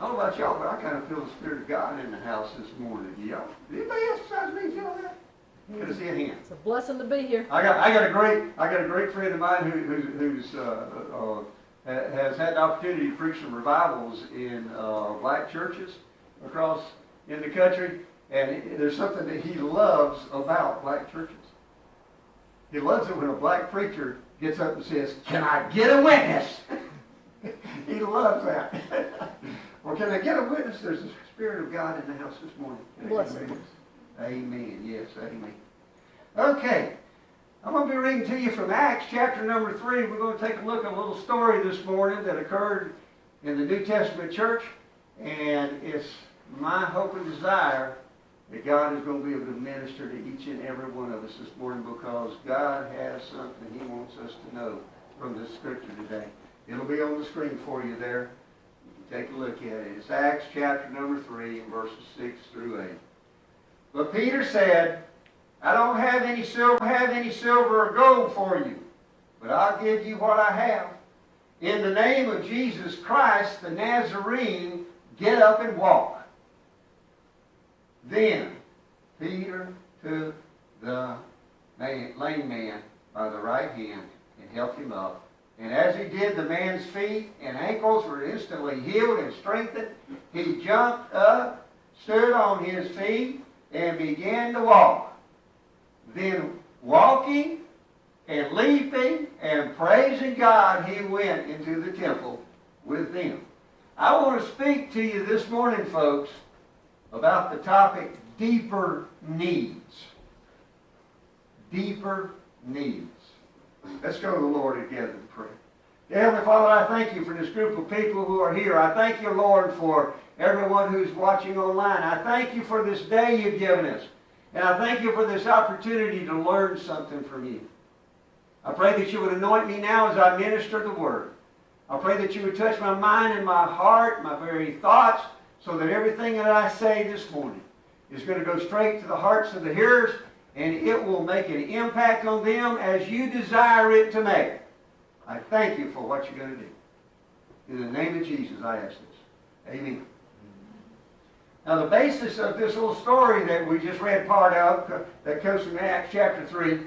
I don't know about y'all, but I kind of feel the Spirit of God in the house this morning. Y'all, anybody else besides me feel that? Can I see a hand? It's a blessing to be here. I got a great friend of mine who's has had the opportunity to preach some revivals in black churches across in the country, and there's something that he loves about black churches. He loves it when a black preacher gets up and says, "Can I get a witness?" He loves that. Well, can I get a witness? There's the Spirit of God in the house this morning. Can I get a witness? Amen. Yes, amen. Okay. I'm going to be reading to you from Acts chapter number 3. We're going to take a look at a little story this morning that occurred in the New Testament church. And it's my hope and desire that God is going to be able to minister to each and every one of us this morning, because God has something He wants us to know from this scripture today. It'll be on the screen for you there. Take a look at it. It's Acts chapter number 3, verses 6 through 8. But Peter said, I don't have any silver or gold for you, but I'll give you what I have. In the name of Jesus Christ, the Nazarene, get up and walk. Then Peter took the lame man by the right hand and helped him up. And as he did, the man's feet and ankles were instantly healed and strengthened. He jumped up, stood on his feet, and began to walk. Then walking and leaping and praising God, he went into the temple with them. I want to speak to you this morning, folks, about the topic deeper needs. Deeper needs. Let's go to the Lord together and pray. Dear Heavenly Father, I thank you for this group of people who are here. I thank you, Lord, for everyone who's watching online. I thank you for this day you've given us. And I thank you for this opportunity to learn something from you. I pray that you would anoint me now as I minister the word. I pray that you would touch my mind and my heart, my very thoughts, so that everything that I say this morning is going to go straight to the hearts of the hearers, and it will make an impact on them as you desire it to make. I thank you for what you're going to do. In the name of Jesus, I ask this. Amen. Now, the basis of this little story that we just read part of, that comes from Acts chapter 3,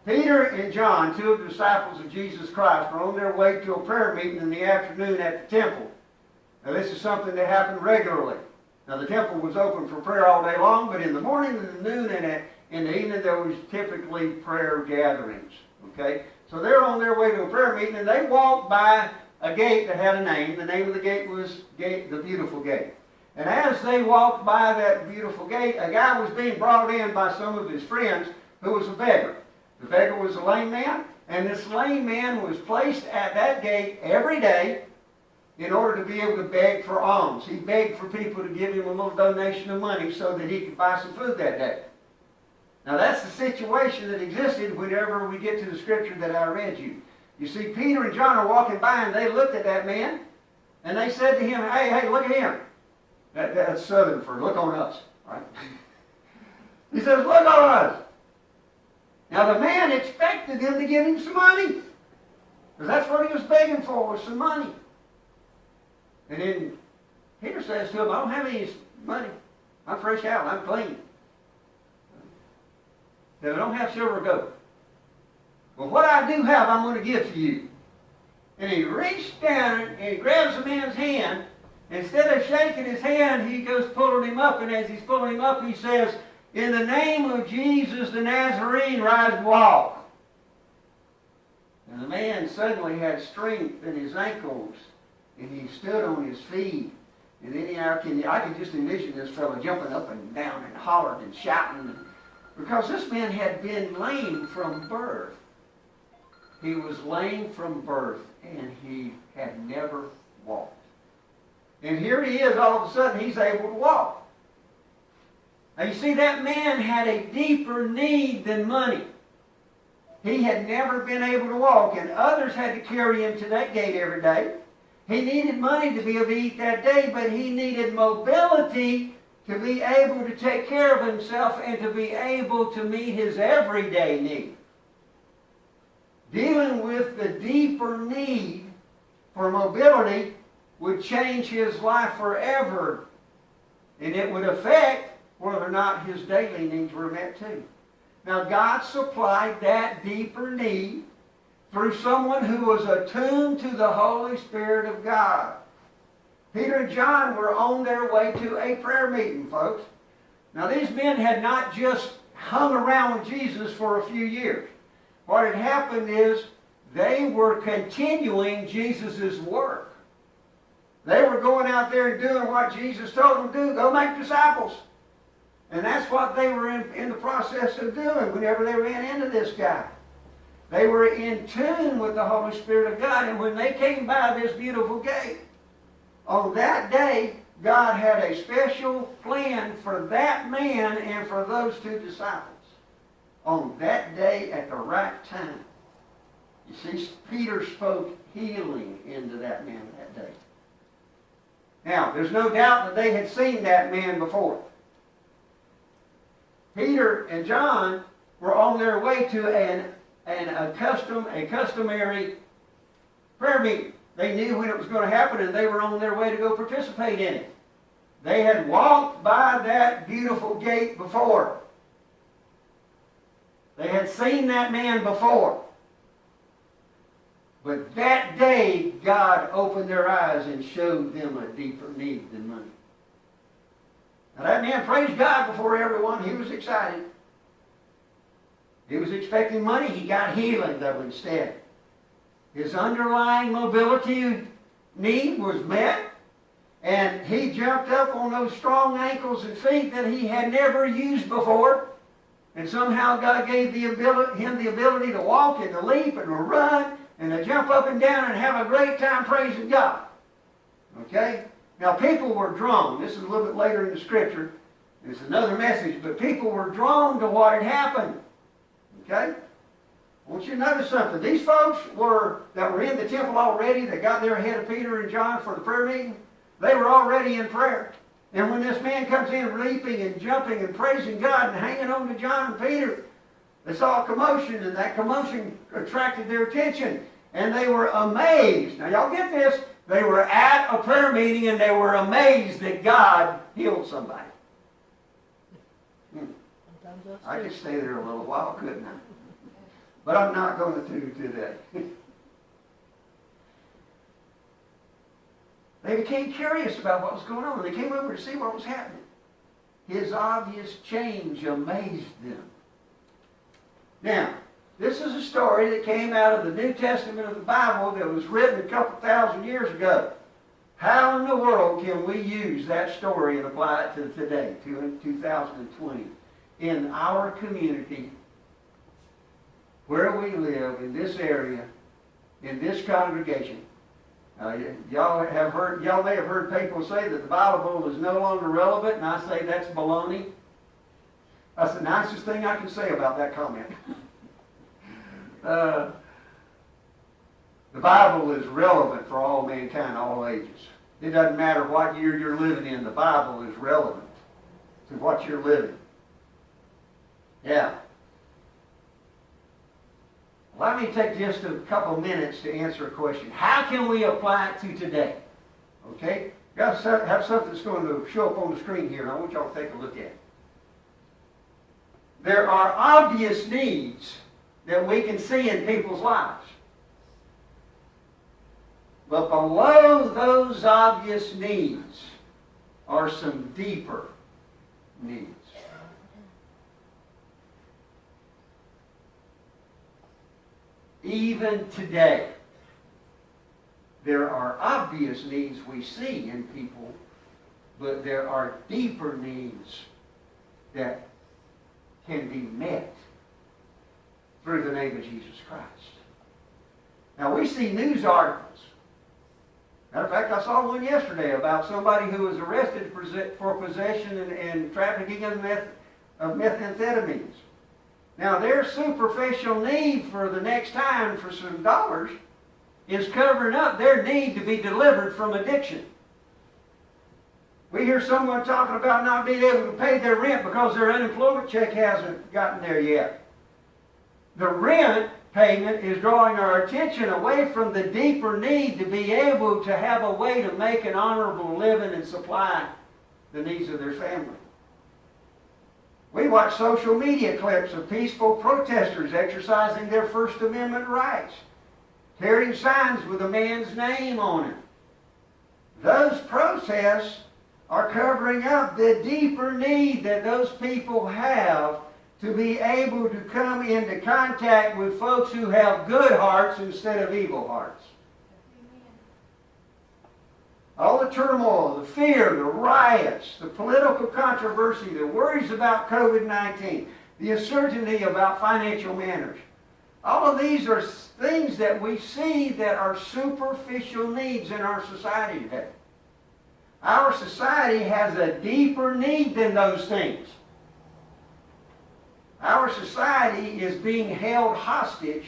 Peter and John, two of the disciples of Jesus Christ, were on their way to a prayer meeting in the afternoon at the temple. Now, this is something that happened regularly. Now, the temple was open for prayer all day long, but in the morning, in the noon, and in the evening, there was typically prayer gatherings. Okay? So they're on their way to a prayer meeting, and they walked by a gate that had a name. The name of the gate was the Beautiful Gate. And as they walked by that beautiful gate, a guy was being brought in by some of his friends who was a beggar. The beggar was a lame man, and this lame man was placed at that gate every day in order to be able to beg for alms. He begged for people to give him a little donation of money so that he could buy some food that day. Now that's the situation that existed whenever we get to the scripture that I read you. You see, Peter and John are walking by, and they looked at that man, and they said to him, hey, look at him. That's Southern for look on us. Right? He says, look on us. Now the man expected them to give him some money, because that's what he was begging for, was some money. And then Peter says to him, I don't have any money. I'm fresh out. I'm clean. Now, I don't have silver or gold. Well, what I do have, I'm going to give to you. And he reached down and he grabs the man's hand. Instead of shaking his hand, he goes pulling him up. And as he's pulling him up, he says, in the name of Jesus the Nazarene, rise and walk. And the man suddenly had strength in his ankles. And he stood on his feet. And then I can just envision this fellow jumping up and down and hollering and shouting. Because this man had been lame from birth. He was lame from birth, and he had never walked. And here he is, all of a sudden, he's able to walk. Now you see, that man had a deeper need than money. He had never been able to walk, and others had to carry him to that gate every day. He needed money to be able to eat that day, but he needed mobility to be able to take care of himself and to be able to meet his everyday need. Dealing with the deeper need for mobility would change his life forever, and it would affect whether or not his daily needs were met too. Now God supplied that deeper need through someone who was attuned to the Holy Spirit of God. Peter and John were on their way to a prayer meeting, folks. Now these men had not just hung around with Jesus for a few years. What had happened is they were continuing Jesus' work. They were going out there and doing what Jesus told them to do, go make disciples. And that's what they were in the process of doing whenever they ran into this guy. They were in tune with the Holy Spirit of God, and when they came by this beautiful gate, on that day, God had a special plan for that man and for those two disciples. On that day at the right time. You see, Peter spoke healing into that man that day. Now, there's no doubt that they had seen that man before. Peter and John were on their way to a customary prayer meeting. They knew when it was going to happen, and they were on their way to go participate in it. They had walked by that beautiful gate before. They had seen that man before. But that day, God opened their eyes and showed them a deeper need than money. Now that man praised God before everyone. He was excited. He was expecting money. He got healing, though, instead. His underlying mobility need was met. And he jumped up on those strong ankles and feet that he had never used before. And somehow God gave him the ability to walk and to leap and to run and to jump up and down and have a great time praising God. Okay? Now people were drawn. This is a little bit later in the scripture. It's another message. But people were drawn to what had happened. Okay? I want you to notice something. These folks that were in the temple already, that got there ahead of Peter and John for the prayer meeting, they were already in prayer. And when this man comes in leaping and jumping and praising God and hanging on to John and Peter, they saw a commotion, and that commotion attracted their attention. And they were amazed. Now y'all get this. They were at a prayer meeting and they were amazed that God healed somebody. I could stay there a little while, couldn't I? But I'm not going to do today. They became curious about what was going on. They came over to see what was happening. His obvious change amazed them. Now, this is a story that came out of the New Testament of the Bible that was written a couple thousand years ago. How in the world can we use that story and apply it to today, to 2020, in our community, where we live, in this area, in this congregation? Y'all may have heard people say that the Bible is no longer relevant, and I say that's baloney. That's the nicest thing I can say about that comment. The Bible is relevant for all mankind, all ages. It doesn't matter what year you're living in. The Bible is relevant to what you're living. Yeah. Let me take just a couple minutes to answer a question. How can we apply it to today? Okay? Got to have something that's going to show up on the screen here, and I want y'all to take a look at it. There are obvious needs that we can see in people's lives. But below those obvious needs are some deeper needs. Even today, there are obvious needs we see in people, but there are deeper needs that can be met through the name of Jesus Christ. Now, we see news articles. Matter of fact, I saw one yesterday about somebody who was arrested for possession and trafficking of methamphetamines. Now, their superficial need for the next time for some dollars is covering up their need to be delivered from addiction. We hear someone talking about not being able to pay their rent because their unemployment check hasn't gotten there yet. The rent payment is drawing our attention away from the deeper need to be able to have a way to make an honorable living and supply the needs of their family. We watch social media clips of peaceful protesters exercising their First Amendment rights, carrying signs with a man's name on it. Those protests are covering up the deeper need that those people have to be able to come into contact with folks who have good hearts instead of evil hearts. All the turmoil, the fear, the riots, the political controversy, the worries about COVID-19, the uncertainty about financial matters. All of these are things that we see that are superficial needs in our society today. Our society has a deeper need than those things. Our society is being held hostage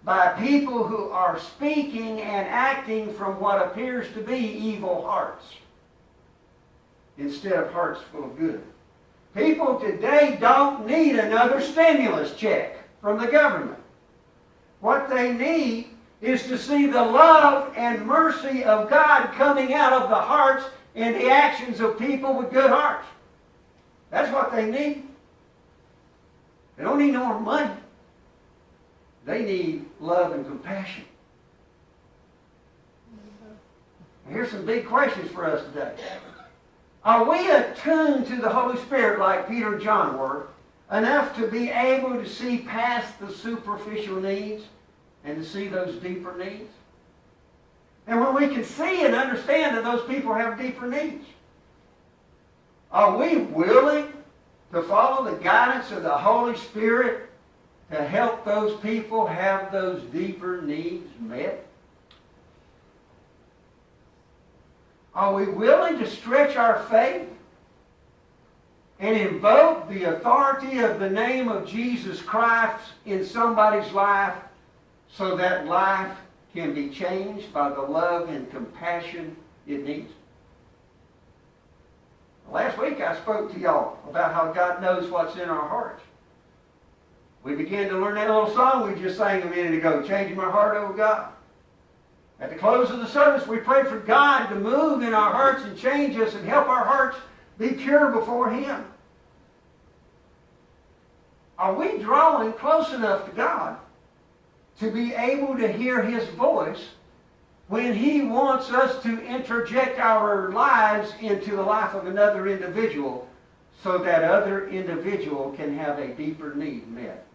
by people who are speaking and acting from what appears to be evil hearts instead of hearts full of good. People today don't need another stimulus check from the government. What they need is to see the love and mercy of God coming out of the hearts and the actions of people with good hearts. That's what they need. They don't need no more money. They need love and compassion. Here's some big questions for us today. Are we attuned to the Holy Spirit like Peter and John were, enough to be able to see past the superficial needs and to see those deeper needs? And when we can see and understand that those people have deeper needs, are we willing to follow the guidance of the Holy Spirit to help those people have those deeper needs met? Are we willing to stretch our faith and invoke the authority of the name of Jesus Christ in somebody's life so that life can be changed by the love and compassion it needs? Last week I spoke to y'all about how God knows what's in our hearts. We began to learn that little song we just sang a minute ago, Changing My Heart, Oh God. At the close of the service, we prayed for God to move in our hearts and change us and help our hearts be pure before Him. Are we drawing close enough to God to be able to hear His voice when He wants us to interject our lives into the life of another individual so that other individual can have a deeper need met?